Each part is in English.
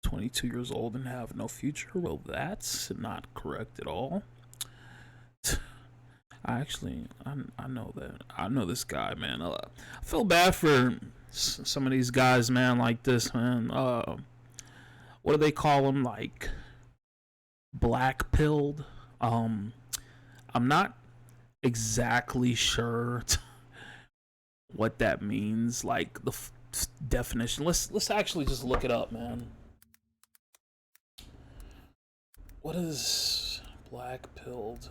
22 years old and have no future. Well, that's not correct at all. I know that. I know this guy, man. I feel bad for some of these guys, man, like this, man. What do they call them? Like, black pilled. I'm not exactly sure what that means, like the definition. Let's actually just look it up, man. What is black pilled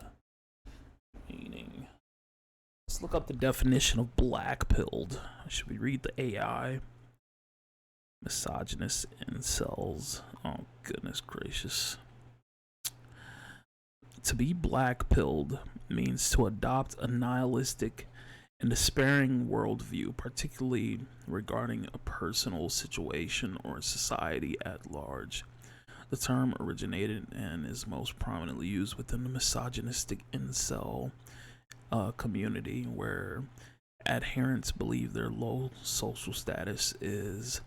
meaning? Let's look up the definition of black pilled. Should we read the AI? Misogynist incels. Oh, goodness gracious. To be black pilled means to adopt a nihilistic and despairing worldview, particularly regarding a personal situation or society at large. The term originated and is most prominently used within the misogynistic incel community, where adherents believe their low social status is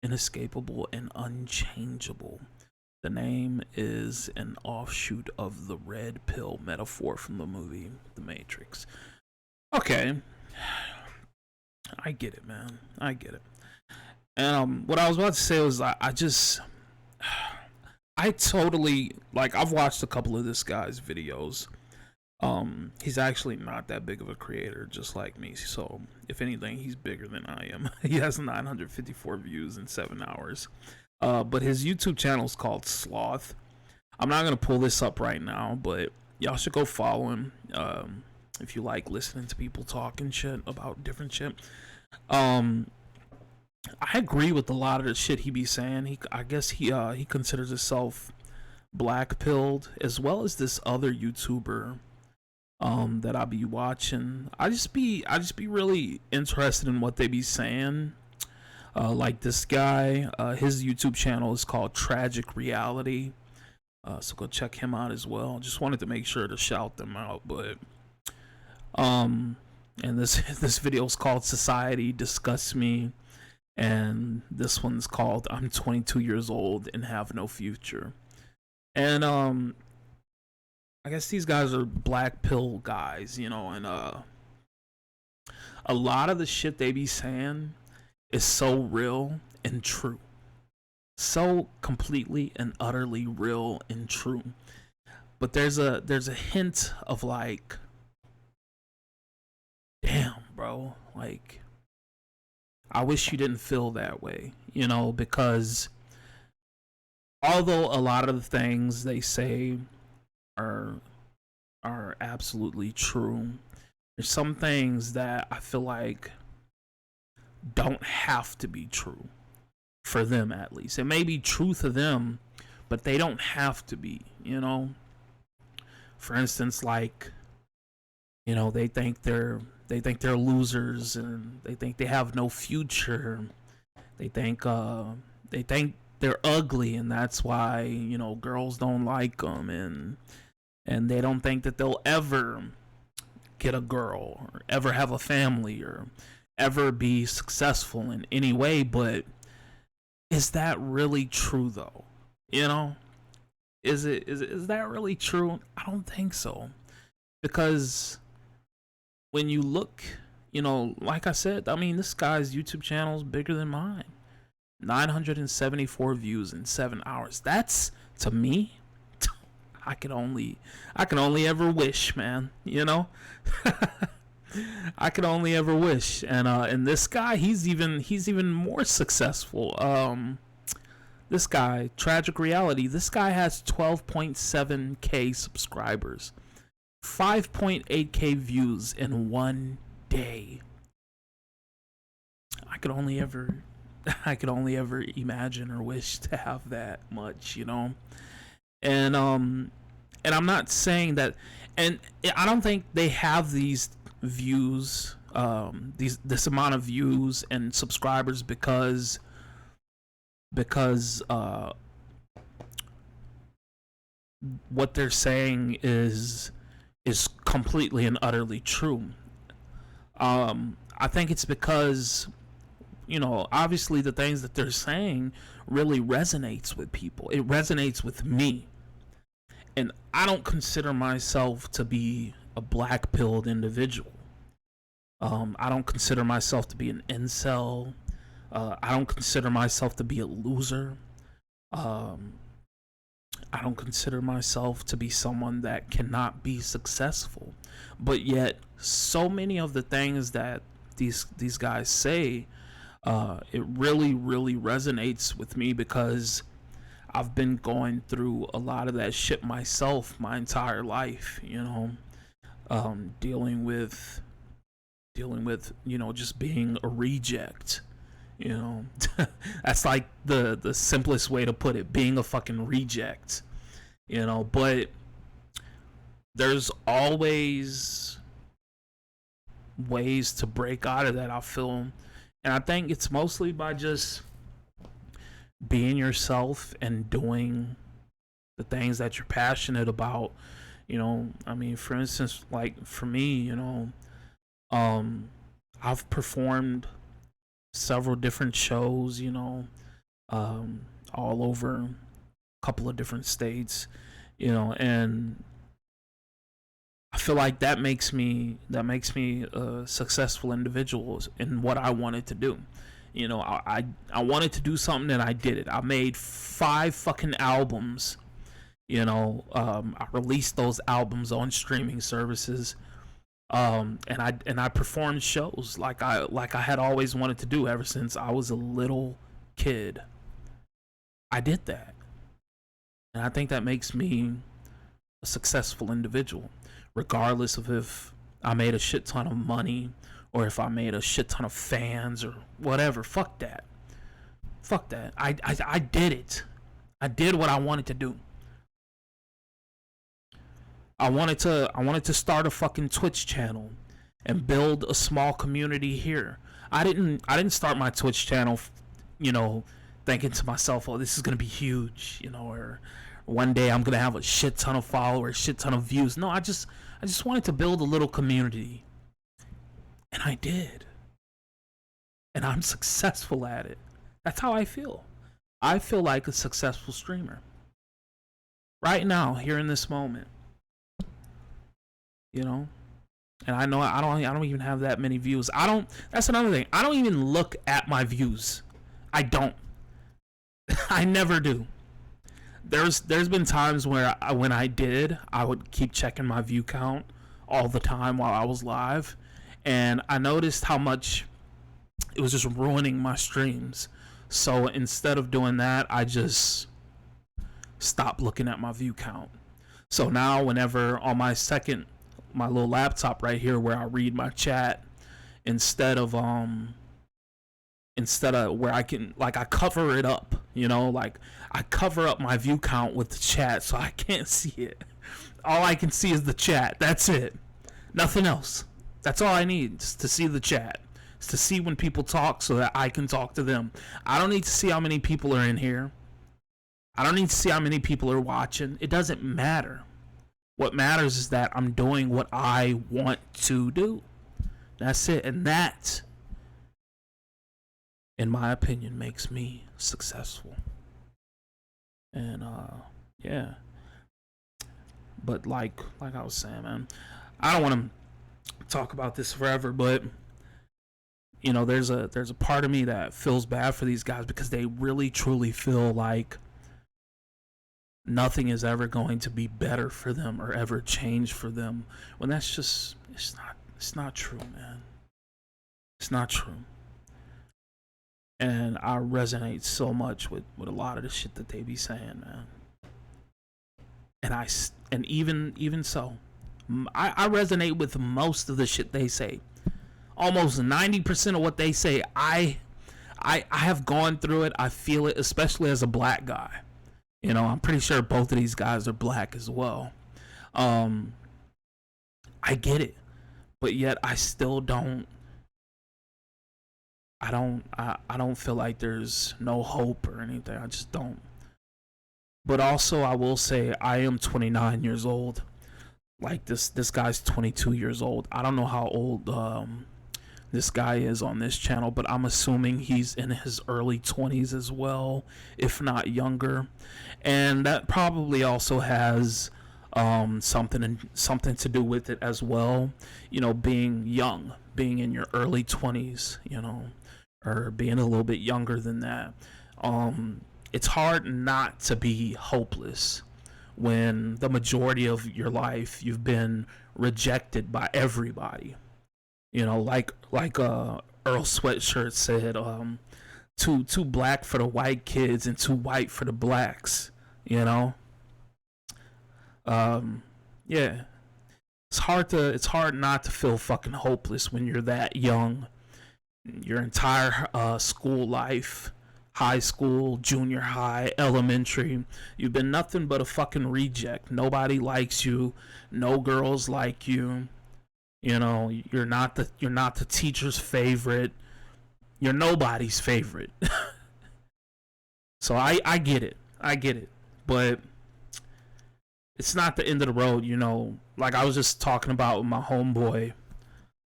inescapable and unchangeable. The name is an offshoot of the red pill metaphor from the movie The Matrix. Okay, I get it, man. I get it. And what I was about to say was I totally, like, I've watched a couple of this guy's videos. He's actually not that big of a creator, just like me. So if anything, he's bigger than I am. He has 954 views in 7 hours. But his YouTube channel is called Sloth. I'm not going to pull this up right now, but y'all should go follow him. If you like listening to people talking shit about different shit. I agree with a lot of the shit he be saying. I guess he considers himself black pilled, as well as this other YouTuber that I be watching. I just be really interested in what they be saying. Like this guy, his YouTube channel is called Tragic Reality. So go check him out as well. Just wanted to make sure to shout them out, but and this video is called Society Disgusts Me, and this one's called I'm 22 years old and have no future. And I guess these guys are black pill guys, you know, and a lot of the shit they be saying is so real and true. So completely and utterly real and true. But there's a hint of like, damn, bro, like, I wish you didn't feel that way, you know, because although a lot of the things they say are absolutely true, there's some things that I feel like don't have to be true, for them at least. It may be true to them, but they don't have to be, you know. For instance, like, you know, they think they're losers, and they think they have no future. They think they're ugly, and that's why, you know, girls don't like them, and they don't think that they'll ever get a girl or ever have a family or ever be successful in any way. But is that really true, though? You know, is that really true? I don't think so, because when you look, you know, like I said, I mean, this guy's YouTube channel is bigger than mine. 974 views in 7 hours. That's, to me, I can only ever wish, man, you know. I can only ever wish. And this guy, he's even more successful. This guy, Tragic Reality, this guy has 12.7k subscribers, 5.8k views in 1 day. I could only ever imagine or wish to have that much, you know. And I'm not saying that, and I don't think they have these views, this amount of views and subscribers because what they're saying is completely and utterly true. I think it's because, obviously the things that they're saying really resonates with people. It resonates with me. And I don't consider myself to be a black pilled individual. I don't consider myself to be an incel. I don't consider myself to be a loser. I don't consider myself to be someone that cannot be successful. But yet, so many of the things that these guys say, it really, really resonates with me because I've been going through a lot of that shit myself my entire life, dealing with just being a reject. That's like the simplest way to put it, being a fucking reject. But there's always ways to break out of that, I feel. And I think it's mostly by just being yourself and doing the things that you're passionate about. For instance, like for me, I've performed several different shows, all over a couple of different states, and I feel like that makes me a successful individual in what I wanted to do. I wanted to do something and I did it. I made 5 fucking albums. I released those albums on streaming services. And I performed shows like I had always wanted to do ever since I was a little kid. I did that. And I think that makes me a successful individual, regardless of if I made a shit ton of money or if I made a shit ton of fans or whatever. Fuck that. I did it. I did what I wanted to do. I wanted to start a fucking Twitch channel and build a small community here. I didn't start my Twitch channel, thinking to myself, oh, this is gonna be huge, or one day I'm gonna have a shit ton of followers, shit ton of views. No, I just wanted to build a little community. And I did. And I'm successful at it. That's how I feel. I feel like a successful streamer. Right now, here in this moment. And I know I don't even have that many views. That's another thing. I don't even look at my views. I don't. I never do. There's been times where when I did, I would keep checking my view count all the time while I was live, and I noticed how much it was just ruining my streams. So instead of doing that, I just stopped looking at my view count. So now whenever on my little laptop right here where I read my chat, instead of where I can, like, I cover it up, like I cover up my view count with the chat so I can't see it. All I can see is the chat. That's it. Nothing else. That's all I need to see the chat. It's to see when people talk so that I can talk to them. I don't need to see how many people are in here. I don't need to see how many people are watching. It doesn't matter. What matters is that I'm doing what I want to do. That's it. And that, in my opinion, makes me successful. And yeah. But like I was saying, man, I don't want to talk about this forever, but there's a part of me that feels bad for these guys because they really truly feel like nothing is ever going to be better for them or ever change for them, when that's just, it's not true, man. It's not true. And I resonate so much with a lot of the shit that they be saying, man. And even so, I resonate with most of the shit they say. Almost 90% of what they say, I have gone through it. I feel it, especially as a black guy. I'm pretty sure both of these guys are black as well. I get it, but yet I still don't. I don't feel like there's no hope or anything. I just don't. But also, I will say I am 29 years old. Like this guy's 22 years old. I don't know how old this guy is on this channel, but I'm assuming he's in his early 20s as well, if not younger. And that probably also has something to do with it as well. You know, being young, being in your early 20s, you know, or being a little bit younger than that. It's hard not to be hopeless when the majority of your life you've been rejected by everybody. You know, like Earl Sweatshirt said, too black for the white kids and too white for the blacks. You know, yeah, it's hard not to feel fucking hopeless when you're that young. Your entire school life, high school, junior high, elementary, you've been nothing but a fucking reject. Nobody likes you. No girls like you. You know, you're not the teacher's favorite. You're nobody's favorite. So I get it. But it's not the end of the road, you know. Like I was just talking about with my homeboy a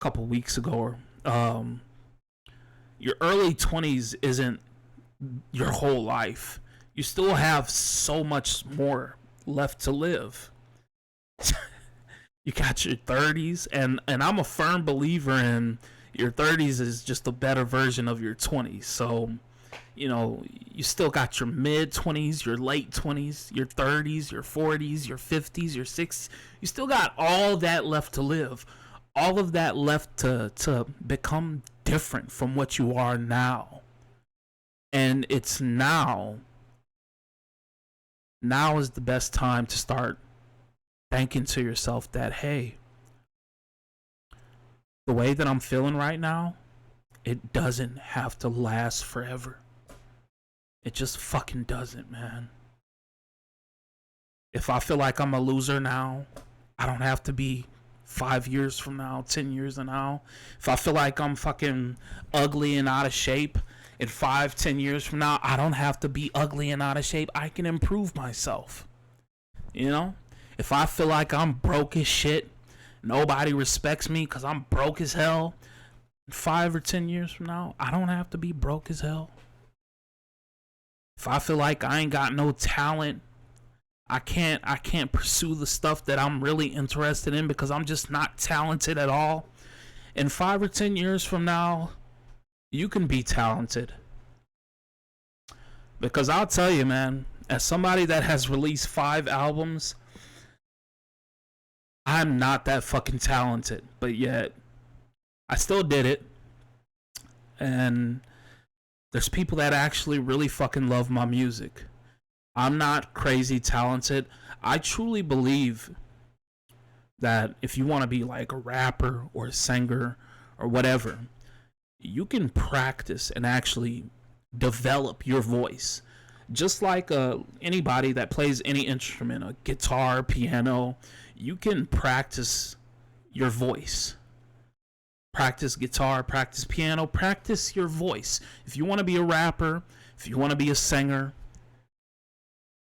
couple weeks ago. Your early 20s isn't your whole life. You still have so much more left to live. You got your 30s, and I'm a firm believer in your 30s is just a better version of your 20s. So, you know, you still got your mid 20s, your late 20s, your 30s, your 40s, your 50s, your 60s. You still got all that left to live. All of that left to become different from what you are now. And it's now is the best time to start thinking to yourself that, hey, the way that I'm feeling right now, it doesn't have to last forever. It just fucking doesn't, man. If I feel like I'm a loser now, I don't have to be 5 years from now, 10 years from now. If I feel like I'm fucking ugly and out of shape in 5-10 years from now, I don't have to be ugly and out of shape. I can improve myself. You know? If I feel like I'm broke as shit, nobody respects me because I'm broke as hell, 5 or 10 years from now, I don't have to be broke as hell. If I feel like I ain't got no talent, I can't pursue the stuff that I'm really interested in because I'm just not talented at all. In 5 or 10 years from now, you can be talented. Because I'll tell you, man, as somebody that has released 5 albums, I'm not that fucking talented, but yet I still did it. And there's people that actually really fucking love my music. I'm not crazy talented. I truly believe that if you want to be like a rapper or a singer or whatever, you can practice and actually develop your voice. Just like anybody that plays any instrument, a guitar, piano, you can practice your voice. Practice guitar, practice piano, practice your voice. If you want to be a rapper, if you want to be a singer,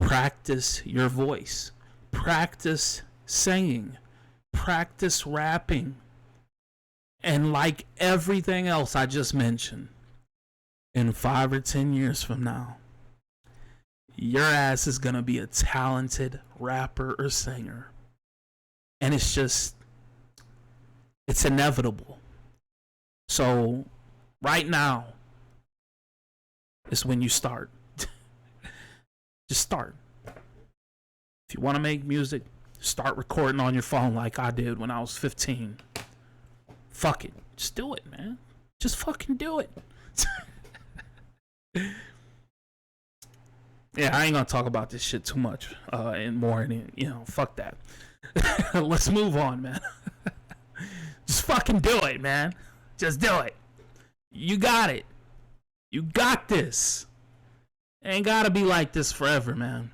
practice your voice. Practice singing. Practice rapping. And like everything else I just mentioned, in 5 or 10 years from now, your ass is going to be a talented rapper or singer. And it's inevitable. So right now is when you start. Just start. If you want to make music, start recording on your phone like I did when I was 15. Fuck it. Just do it, man. Just fucking do it. Yeah, I ain't gonna talk about this shit too much and more. And, you know, fuck that. Let's move on, man. Just fucking do it, man. Just do it. You got it. You got this. Ain't gotta be like this forever, man.